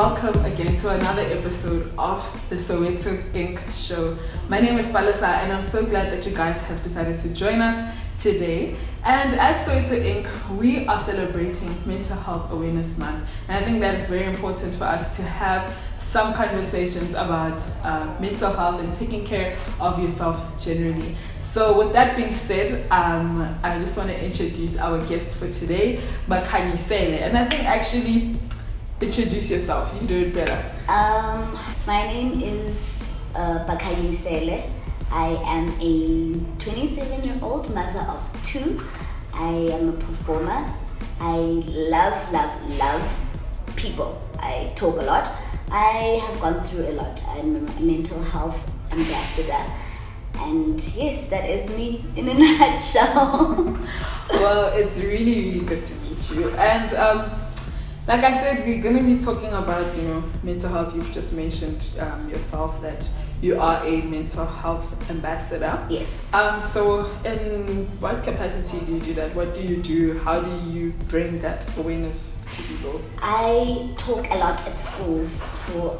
welcome again to another episode of the Soweto Ink show. My name is Palisa and I'm so glad that you guys have decided to join us today. And as Soweto Ink, we are celebrating Mental Health Awareness Month. And I think that it's very important for us to have some conversations about mental health and taking care of yourself generally. So with that being said, I just want to introduce our guest for today, Bakhanyisele. And I think actually, introduce yourself, you do it better. My name is Bakhanyisele. I am a 27-year-old mother of two. I am a performer. I love people. I talk a lot. I have gone through a lot. I'm a mental health ambassador. And yes, that is me in a nutshell. Well, it's really good to meet you. And like I said, we're going to be talking about, mental health. You've just mentioned yourself that you are a mental health ambassador. Yes. So in what capacity do you do that? What do you do? How do you bring that awareness to people? I talk a lot at schools for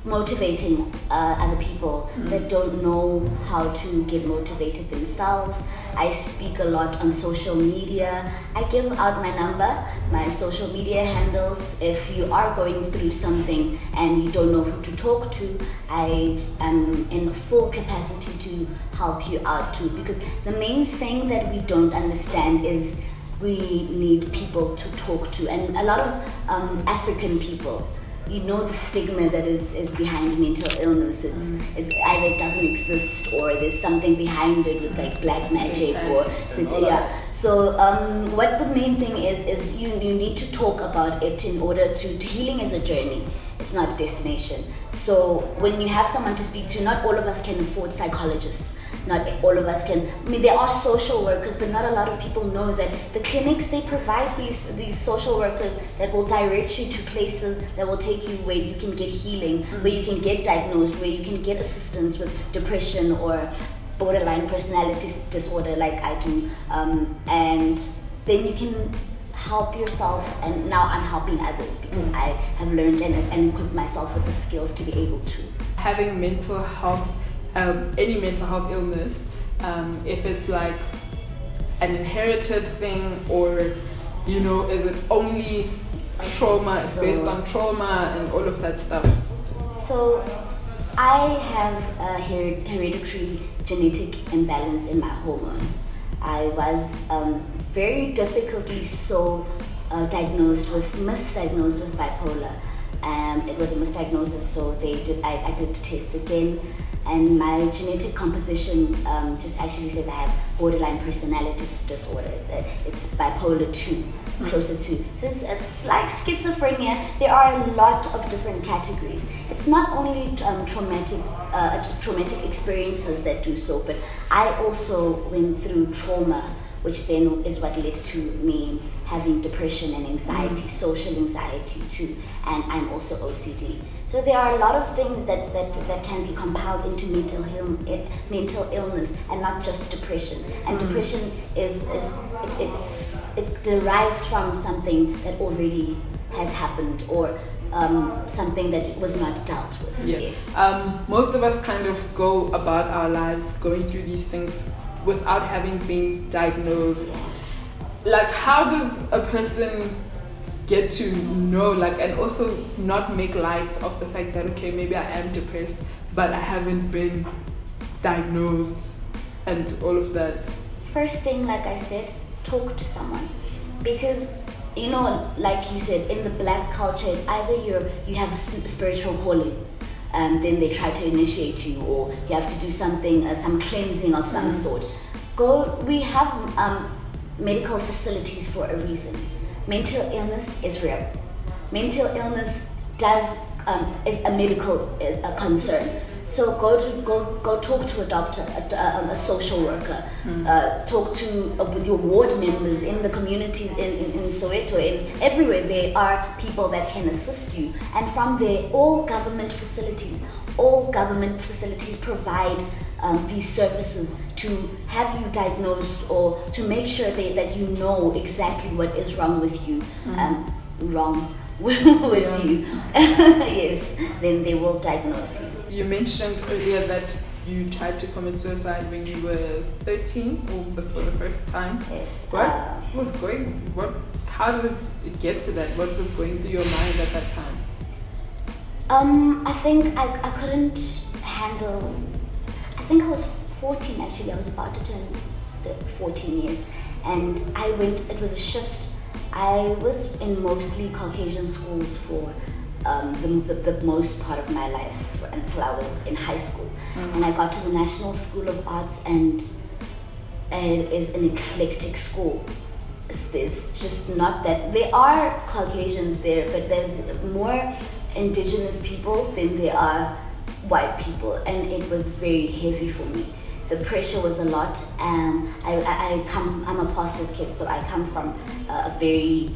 motivating other people that don't know how to get motivated themselves. I speak a lot on social media. I give out my number, my social media handles. If you are going through something and you don't know who to talk to, I am in full capacity to help you out too. Because the main thing that we don't understand is we need people to talk to. And a lot of African people, the stigma that is behind mental illness. It's either it doesn't exist or there's something behind it with like black magic So what the main thing is you need to talk about it in order to healing is a journey. It's not a destination. So when you have someone to speak to, not all of us can afford psychologists. Not all of us can. I mean, there are social workers, but not a lot of people know that the clinics, they provide these social workers that will direct you to places that will take you where you can get healing, where you can get diagnosed, where you can get assistance with depression or borderline personality disorder like I do. And then you can help yourself, and now I'm helping others because I have learned and equipped myself with the skills to be able to. Having mental health, any mental health illness, if it's like an inherited thing or, is it only trauma, it's based on trauma and all of that stuff? So I have a hereditary genetic imbalance in my hormones. I was very difficultly misdiagnosed with bipolar. It was a misdiagnosis, so I did test again, and my genetic composition just actually says I have borderline personality disorder. It's bipolar 2, closer to. It's like schizophrenia. There are a lot of different categories. It's not only traumatic experiences that do so, but I also went through trauma, which then is what led to me having depression and anxiety, social anxiety too, and I'm also OCD. So there are a lot of things that can be compiled into mental illness and not just depression. And depression it derives from something that already has happened or something that was not dealt with. Yes. Most of us kind of go about our lives going through these things without having been diagnosed. Like, how does a person get to know, and also not make light of the fact that, okay, maybe I am depressed, but I haven't been diagnosed and all of that? First thing, like I said, talk to someone. Because, like you said, in the black culture, it's either you have a spiritual calling, then they try to initiate you, or you have to do something, some cleansing of some sort. We have medical facilities for a reason. Mental illness is real. Mental illness is a medical concern. So go talk to a doctor, a social worker. Talk to with your ward members in the communities in Soweto, in everywhere. There are people that can assist you, and from there, all government facilities provide these services to have you diagnosed or to make sure that you know exactly what is wrong with you. with you, yes, then they will diagnose you. You mentioned earlier that you tried to commit suicide when you were 13 or for the first time. Yes. How did it get to that? What was going through your mind at that time? I think I couldn't handle. I think I was 14 actually. I was about to turn the 14 years, and I went. It was a shift. I was in mostly Caucasian schools for the most part of my life until I was in high school, and I got to the National School of Arts, and it is an eclectic school. There's just not that. There are Caucasians there, but there's more indigenous people than there are white people, and it was very heavy for me. The pressure was a lot. I'm a pastor's kid, so I come from a very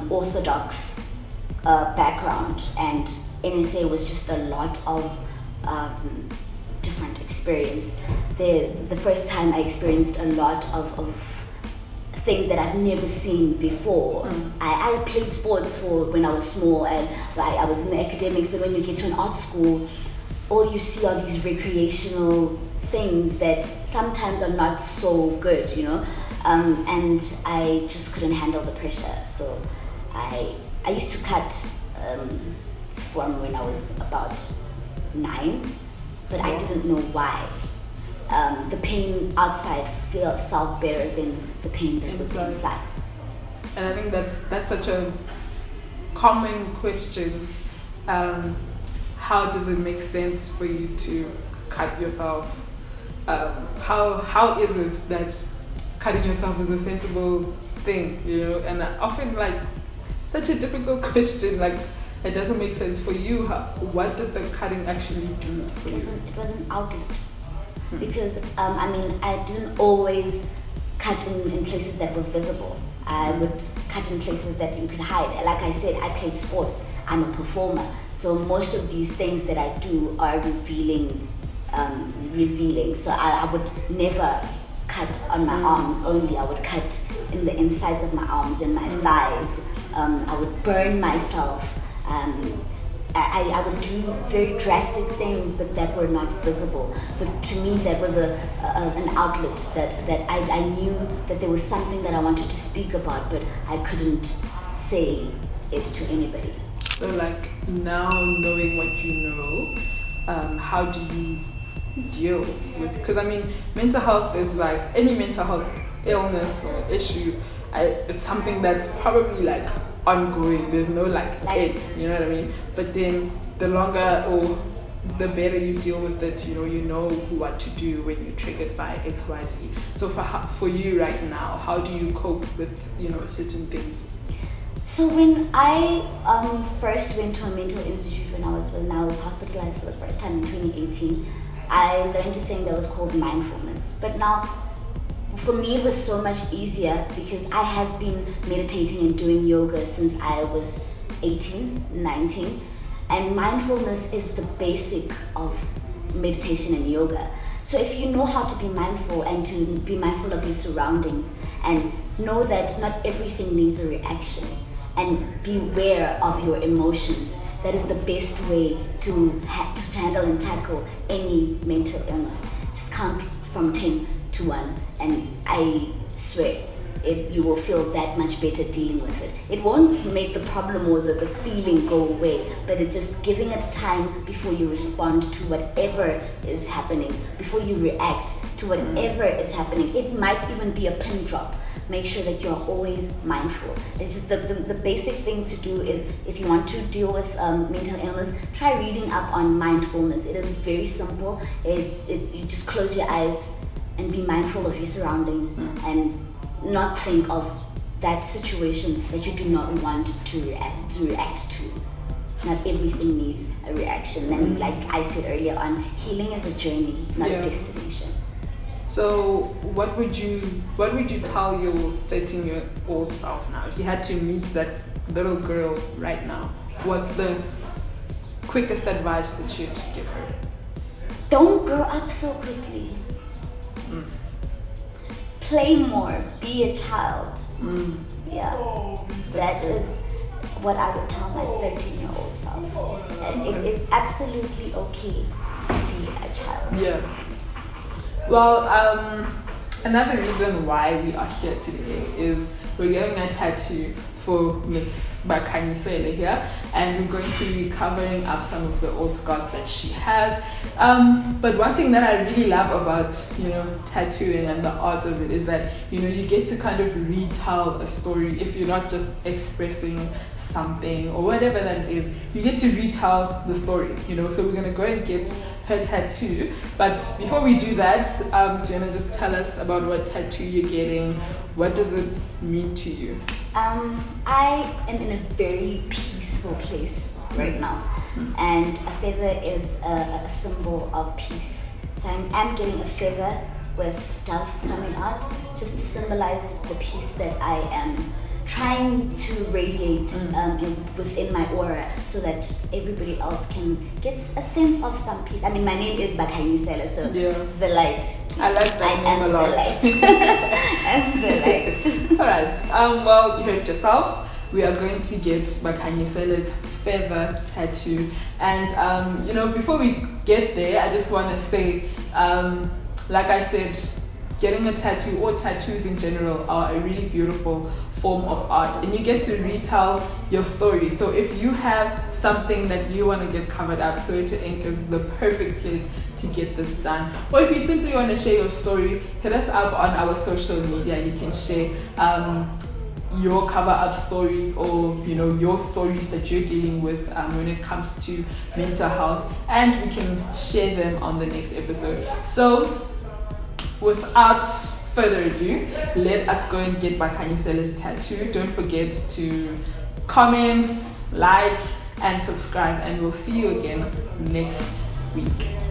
orthodox background, and NSA was just a lot of different experience. The first time I experienced a lot of things that I've never seen before. I played sports when I was small, and I was in the academics, but when you get to an art school, all you see are these recreational things that sometimes are not so good, and I just couldn't handle the pressure. So I used to cut from when I was about 9, but I didn't know why. The pain outside felt better than the pain that was inside. And I think that's such a common question. How does it make sense for you to cut yourself? How is it that cutting yourself is a sensible thing? And I often such a difficult question. It doesn't make sense for you. What did the cutting actually do for you? It was an outlet. Because I didn't always cut in places that were visible. I would cut in places that you could hide. Like I said, I played sports. I'm a performer, so most of these things that I do are revealing. So I would never cut on my arms only. I would cut in the insides of my arms and my thighs. I would burn myself. I would do very drastic things, but that were not visible. To me, that was an outlet that I knew that there was something that I wanted to speak about, but I couldn't say it to anybody. So now knowing what you know, how do you deal with, because mental health is any mental health illness or issue, it's something that's probably ongoing. There's no end, you know what I mean? But then the longer or the better you deal with it, you know what to do when you're triggered by XYZ. So for you right now, how do you cope with certain things? So when I first went to a mental institute when I was hospitalized for the first time in 2018, I learned a thing that was called mindfulness. But now, for me, it was so much easier because I have been meditating and doing yoga since I was 18, 19. And mindfulness is the basic of meditation and yoga. So if you know how to be mindful and to be mindful of your surroundings and know that not everything needs a reaction and be aware of your emotions, that is the best way to handle and tackle any mental illness. Just count from 10 to 1, and I swear you will feel that much better dealing with it. It won't make the problem or the feeling go away, but it's just giving it time before you respond to whatever is happening, before you react to whatever is happening. It might even be a pin drop. Make sure that you're always mindful. It's just the basic thing to do is, if you want to deal with mental illness, try reading up on mindfulness. It is very simple. You just close your eyes and be mindful of your surroundings and not think of that situation that you do not want to react to. Not everything needs a reaction. And like I said earlier on, healing is a journey, not a destination. So what would you tell your 13-year-old self now? If you had to meet that little girl right now, what's the quickest advice that you'd give her? Don't grow up so quickly. Play more, be a child. Yeah, that is what I would tell my 13-year-old self. That it is absolutely okay to be a child. Yeah. Well, another reason why we are here today is we're getting a tattoo for Miss Bakhanyisele here, and we're going to be covering up some of the old scars that she has. But one thing that I really love about, tattooing and the art of it is that, you get to kind of retell a story. If you're not just expressing something or whatever that is, you get to retell the story, so we're going to go and get her tattoo. But before we do that, do you want to just tell us about what tattoo you're getting? What does it mean to you? I am in a very peaceful place right now, and a feather is a symbol of peace. So I'm getting a feather with doves coming out, just to symbolize the peace that I am trying to radiate within my aura, so that everybody else can get a sense of some peace. I mean, my name is Bakhanyisele, so the light. I like that name a lot. I'm the light. Alright, well, you heard it yourself. We are going to get Bakhanyisele's feather tattoo. And, before we get there, I just want to say, like I said, getting a tattoo or tattoos in general are a really beautiful form of art, and you get to retell your story. So if you have something that you want to get covered up, Soweto Ink is the perfect place to get this done. Or if you simply want to share your story, hit us up on our social media. You can share your cover up stories, or your stories that you're dealing with when it comes to mental health, and we can share them on the next episode. So without further ado, let us go and get Bakhanyisele's tattoo. Don't forget to comment, like, and subscribe, and we'll see you again next week.